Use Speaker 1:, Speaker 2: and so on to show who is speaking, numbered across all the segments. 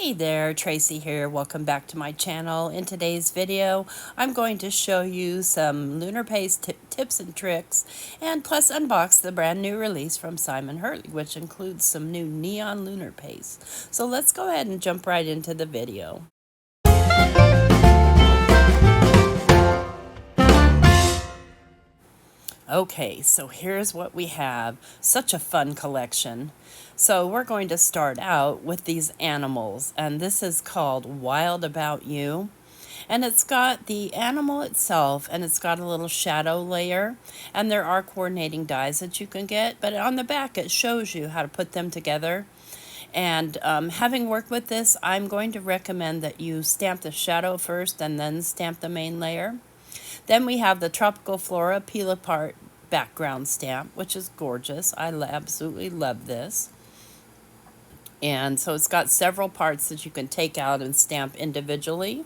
Speaker 1: Hey there, Tracy here. Welcome back to my channel. In today's video, I'm going to show you some lunar paste tips and tricks, and plus unbox the brand new release from Simon Hurley, which includes some new neon lunar paste. So let's go ahead and jump right into the video. Okay, so here's what we have. Such a fun collection. So we're going to start out with these animals, and this is called Wild About You. And it's got the animal itself, and it's got a little shadow layer, and there are coordinating dies that you can get, but on the back it shows you how to put them together. And having worked with this, I'm going to recommend that you stamp the shadow first and then stamp the main layer. Then we have the Tropical Flora Peel Apart background stamp, which is gorgeous. I absolutely love this. And so it's got several parts that you can take out and stamp individually.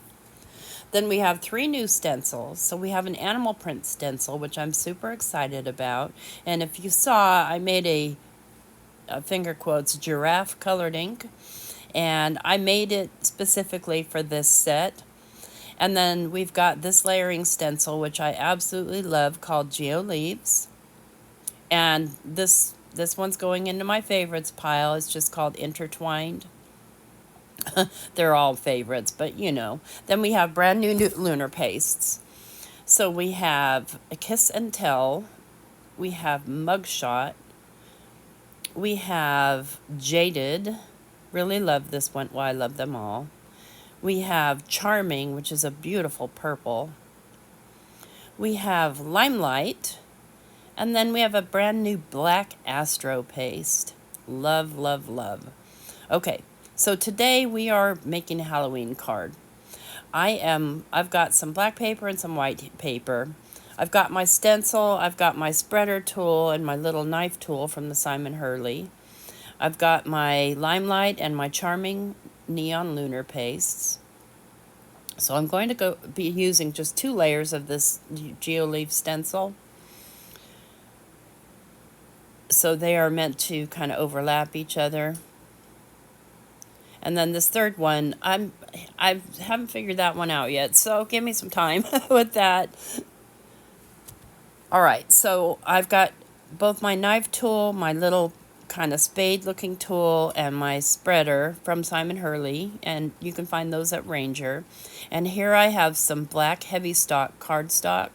Speaker 1: Then we have 3 new stencils. So we have an animal print stencil, which I'm super excited about. And if you saw, I made a finger quotes, giraffe colored ink. And I made it specifically for this set. And then we've got this layering stencil, which I absolutely love, called Geo Leaves. And this one's going into my favorites pile. It's just called Intertwined. They're all favorites, but you know. Then we have brand new lunar pastes. So we have a Kiss and Tell. We have Mugshot. We have Jaded. Really love this one. Well, I love them all. We have Charming, which is a beautiful purple. We have Limelight. And then we have a brand new black Astro paste. Love, love, love. Okay, so today we are making a Halloween card. I've got some black paper and some white paper. I've got my stencil, I've got my spreader tool and my little knife tool from the Simon Hurley. I've got my Limelight and my Charming neon lunar pastes. So I'm going to be using just 2 layers of this GeoLeaf stencil. So they are meant to kind of overlap each other. And then this third one, I haven't figured that one out yet, so give me some time with that. All right, so I've got both my knife tool, my little kind of spade looking tool, and my spreader from Simon Hurley, and you can find those at Ranger. And here I have some black heavy stock cardstock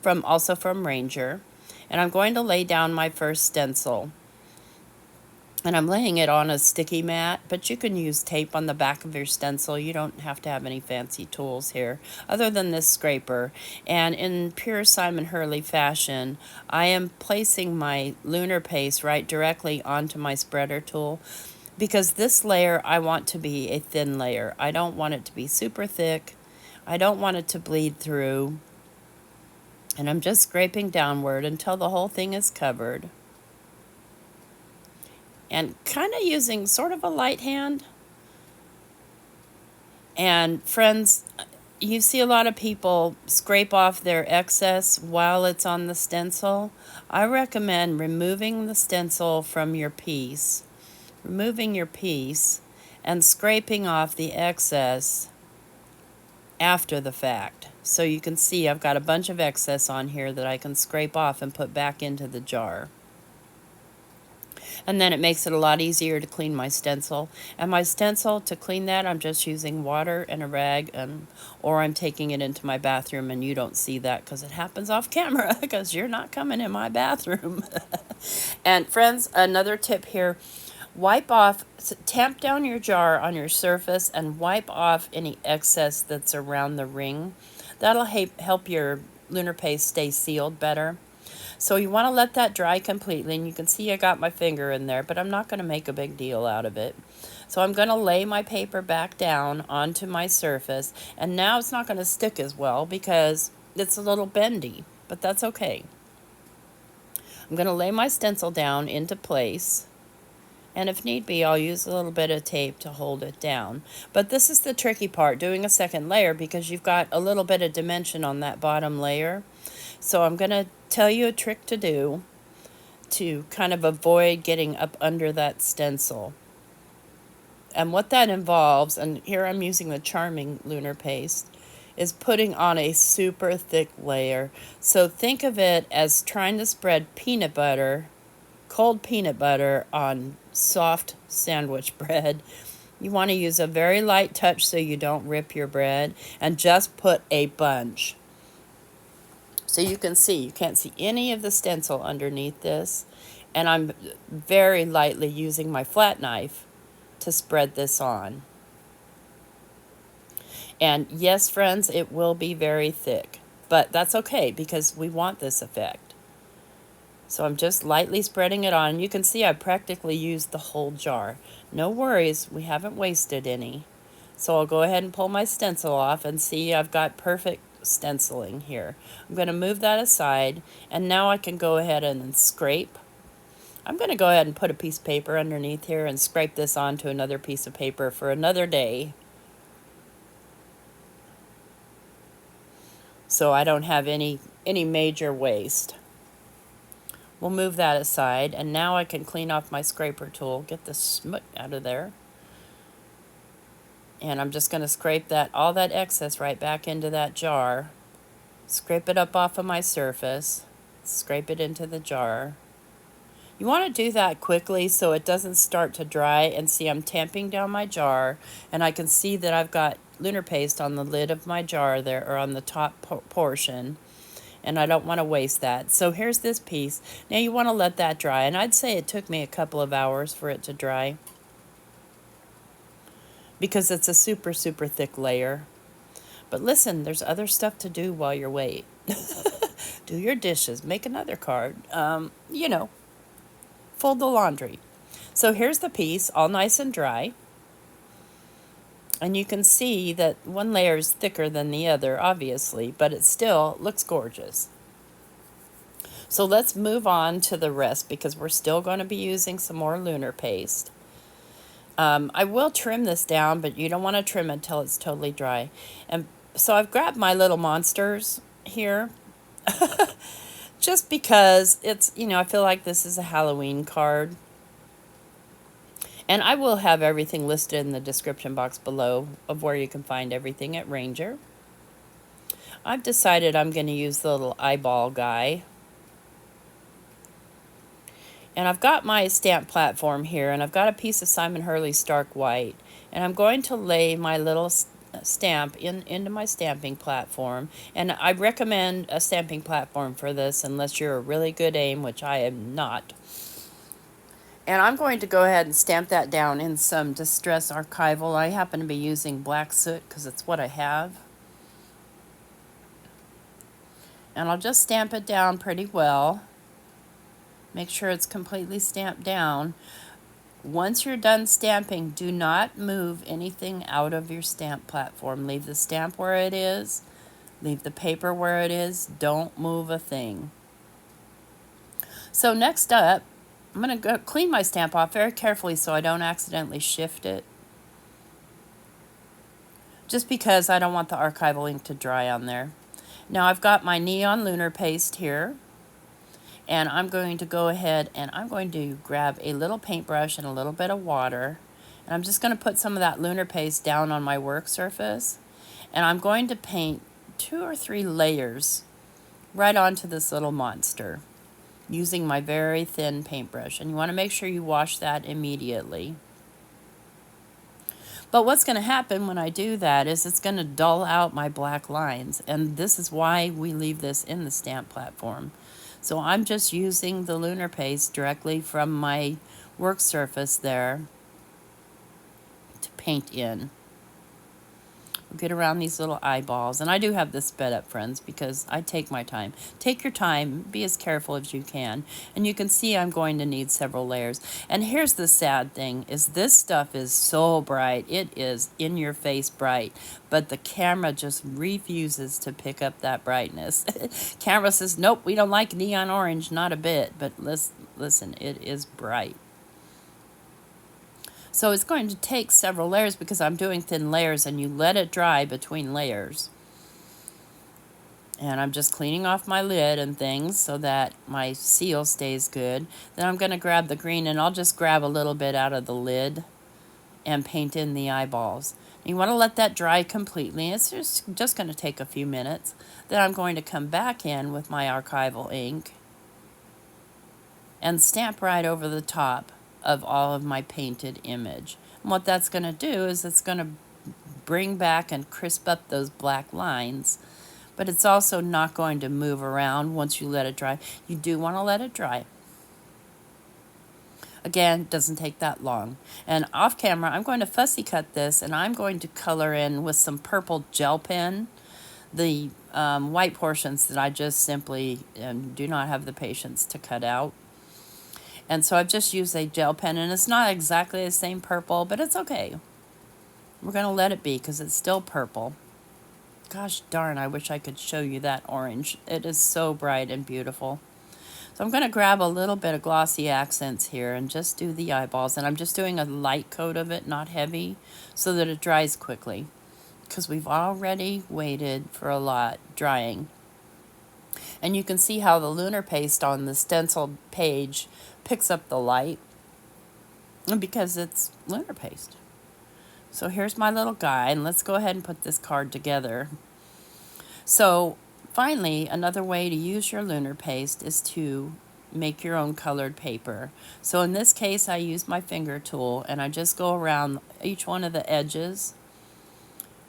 Speaker 1: also from Ranger, and I'm going to lay down my first stencil. And I'm laying it on a sticky mat, but you can use tape on the back of your stencil. You don't have to have any fancy tools here, other than this scraper. And in pure Simon Hurley fashion, I am placing my lunar paste right directly onto my spreader tool, because this layer I want to be a thin layer. I don't want it to be super thick. I don't want it to bleed through. And I'm just scraping downward until the whole thing is covered. And kind of using sort of a light hand. And friends, you see a lot of people scrape off their excess while it's on the stencil. I recommend removing the stencil from your piece, and scraping off the excess after the fact. So you can see I've got a bunch of excess on here that I can scrape off and put back into the jar. And then it makes it a lot easier to clean my stencil. And my stencil, to clean that, I'm just using water and a rag, or I'm taking it into my bathroom, and you don't see that because it happens off camera because you're not coming in my bathroom. And friends, another tip here, tamp down your jar on your surface and wipe off any excess that's around the ring. That'll help your lunar paste stay sealed better. So you want to let that dry completely, and you can see I got my finger in there, but I'm not going to make a big deal out of it. So I'm going to lay my paper back down onto my surface, and now it's not going to stick as well because it's a little bendy, but that's okay. I'm going to lay my stencil down into place, and if need be, I'll use a little bit of tape to hold it down. But this is the tricky part, doing a second layer, because you've got a little bit of dimension on that bottom layer. So I'm going to tell you a trick to do to kind of avoid getting up under that stencil. And what that involves, and here I'm using the Charming Lunar Paste, is putting on a super thick layer. So think of it as trying to spread peanut butter, cold peanut butter, on soft sandwich bread. You want to use a very light touch so you don't rip your bread, and just put a bunch. So you can see, you can't see any of the stencil underneath this. And I'm very lightly using my flat knife to spread this on. And yes, friends, it will be very thick, but that's okay because we want this effect. So I'm just lightly spreading it on. You can see I practically used the whole jar. No worries, we haven't wasted any. So I'll go ahead and pull my stencil off and see I've got perfect stenciling here. I'm going to move that aside, and now I can go ahead and scrape. I'm going to go ahead and put a piece of paper underneath here and scrape this onto another piece of paper for another day, so I don't have any major waste. We'll move that aside, and now I can clean off my scraper tool, get the smut out of there. And I'm just going to scrape all that excess right back into that jar. Scrape it up off of my surface. Scrape it into the jar. You want to do that quickly so it doesn't start to dry. And see, I'm tamping down my jar, and I can see that I've got lunar paste on the lid of my jar there, or on the top portion. And I don't want to waste that. So here's this piece. Now you want to let that dry. And I'd say it took me a couple of hours for it to dry, because it's a super, super thick layer. But listen, there's other stuff to do while you wait. Do your dishes, make another card, you know, fold the laundry. So here's the piece, all nice and dry. And you can see that one layer is thicker than the other, obviously, but it still looks gorgeous. So let's move on to the rest, because we're still going to be using some more lunar paste. I will trim this down, but you don't want to trim it until it's totally dry. And so I've grabbed my little monsters here, just because it's, I feel like this is a Halloween card. And I will have everything listed in the description box below of where you can find everything at Ranger. I've decided I'm going to use the little eyeball guy. And I've got my stamp platform here, and I've got a piece of Simon Hurley Stark White. And I'm going to lay my little stamp into my stamping platform. And I recommend a stamping platform for this unless you're a really good aim, which I am not. And I'm going to go ahead and stamp that down in some Distress Archival. I happen to be using black soot because it's what I have. And I'll just stamp it down pretty well. Make sure it's completely stamped down. Once you're done stamping, do not move anything out of your stamp platform. Leave the stamp where it is. Leave the paper where it is. Don't move a thing. So next up, I'm going to go clean my stamp off very carefully so I don't accidentally shift it, just because I don't want the archival ink to dry on there. Now I've got my neon lunar paste here, and I'm going to go ahead and I'm going to grab a little paintbrush and a little bit of water, and I'm just going to put some of that lunar paste down on my work surface, and I'm going to paint 2 or 3 layers right onto this little monster using my very thin paintbrush. And you want to make sure you wash that immediately. But what's going to happen when I do that is it's going to dull out my black lines, and this is why we leave this in the stamp platform. So I'm just using the lunar paste directly from my work surface there to paint in. Get around these little eyeballs. And I do have this sped up, friends, because I take my time. Take your time. Be as careful as you can. And you can see I'm going to need several layers. And here's the sad thing, is this stuff is so bright. It is in your face bright. But the camera just refuses to pick up that brightness. Camera says, nope, we don't like neon orange, not a bit. But listen, it is bright. So it's going to take several layers because I'm doing thin layers, and you let it dry between layers. And I'm just cleaning off my lid and things so that my seal stays good. Then I'm going to grab the green, and I'll just grab a little bit out of the lid and paint in the eyeballs. You want to let that dry completely. It's just going to take a few minutes. Then I'm going to come back in with my archival ink and stamp right over the top of all of my painted image. And what that's going to do is it's going to bring back and crisp up those black lines, but it's also not going to move around once you let it dry. You do want to let it dry. Again, it doesn't take that long. And off camera, I'm going to fussy cut this, and I'm going to color in with some purple gel pen the white portions that I just simply do not have the patience to cut out. And so I've just used a gel pen, and it's not exactly the same purple, but it's okay. We're going to let it be because it's still purple. Gosh darn, I wish I could show you that orange. It is so bright and beautiful. So I'm going to grab a little bit of glossy accents here and just do the eyeballs. And I'm just doing a light coat of it, not heavy, so that it dries quickly. Because we've already waited for a lot drying. And you can see how the lunar paste on the stenciled page picks up the light. Because it's lunar paste. So here's my little guy, and let's go ahead and put this card together. So finally, another way to use your lunar paste is to make your own colored paper. So in this case, I use my finger tool, and I just go around each one of the edges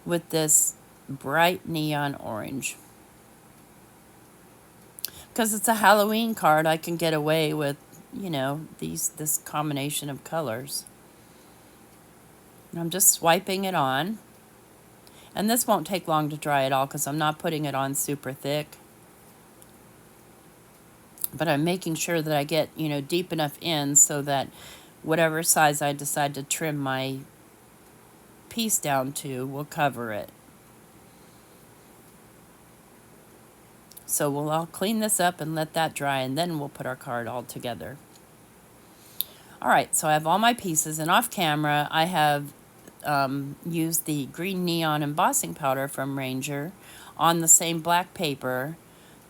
Speaker 1: with this bright neon orange. Because it's a Halloween card, I can get away with, you know, this combination of colors. And I'm just swiping it on. And this won't take long to dry at all because I'm not putting it on super thick. But I'm making sure that I get, you know, deep enough in so that whatever size I decide to trim my piece down to will cover it. So I'll clean this up and let that dry, and then we'll put our card all together. All right, so I have all my pieces, and off camera I have used the green neon embossing powder from Ranger on the same black paper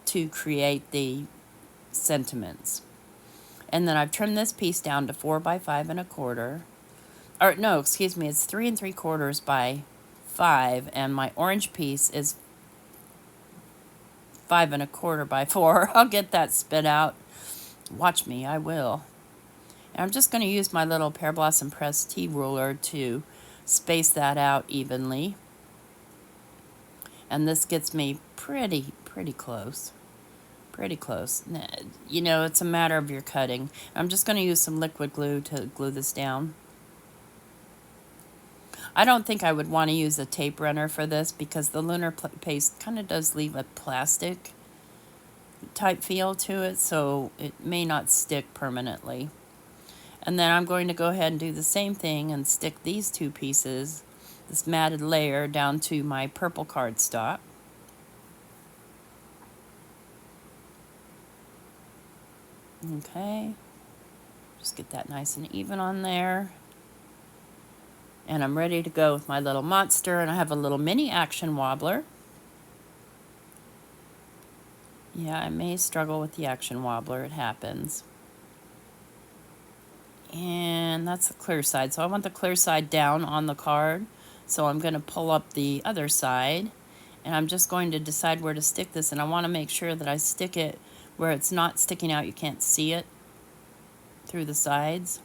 Speaker 1: to create the sentiments. And then I've trimmed this piece down to 4 by 5 1/4. Or no, excuse me, it's 3 3/4 by 5, and my orange piece is 5 1/4 by 4. I'll get that spit out. Watch me, I will. And I'm just going to use my little Pear Blossom Press T ruler to space that out evenly. And this gets me pretty close. Pretty close. You know, it's a matter of your cutting. I'm just going to use some liquid glue to glue this down. I don't think I would want to use a tape runner for this because the lunar paste kind of does leave a plastic type feel to it, so it may not stick permanently. And then I'm going to go ahead and do the same thing and stick these two pieces, this matted layer, down to my purple cardstock. Okay, just get that nice and even on there. And I'm ready to go with my little monster, and I have a little mini action wobbler. Yeah, I may struggle with the action wobbler, it happens. And that's the clear side. So I want the clear side down on the card. So I'm going to pull up the other side, and I'm just going to decide where to stick this, and I want to make sure that I stick it where it's not sticking out. You can't see it through the sides.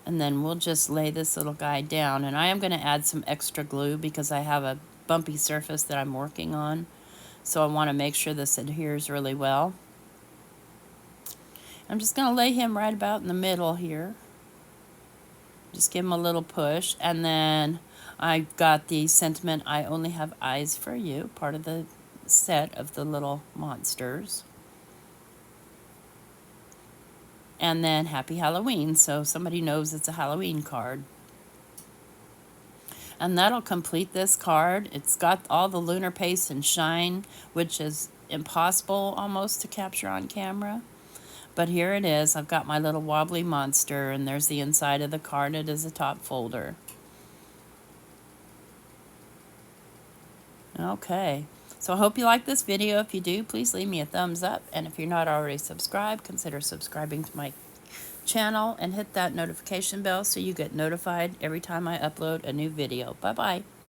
Speaker 1: And then we'll just lay this little guy down, and I am going to add some extra glue because I have a bumpy surface that I'm working on. So I want to make sure this adheres really well. I'm just going to lay him right about in the middle here. Just give him a little push, and then I've got the sentiment, I only have eyes for you, part of the set of the little monsters. And then Happy Halloween, so somebody knows it's a Halloween card. And that'll complete this card. It's got all the lunar paste and shine, which is impossible almost to capture on camera. But here it is. I've got my little wobbly monster, and there's the inside of the card. It is a top folder. Okay, so I hope you like this video. If you do, please leave me a thumbs up. And if you're not already subscribed, consider subscribing to my channel and hit that notification bell so you get notified every time I upload a new video. Bye-bye.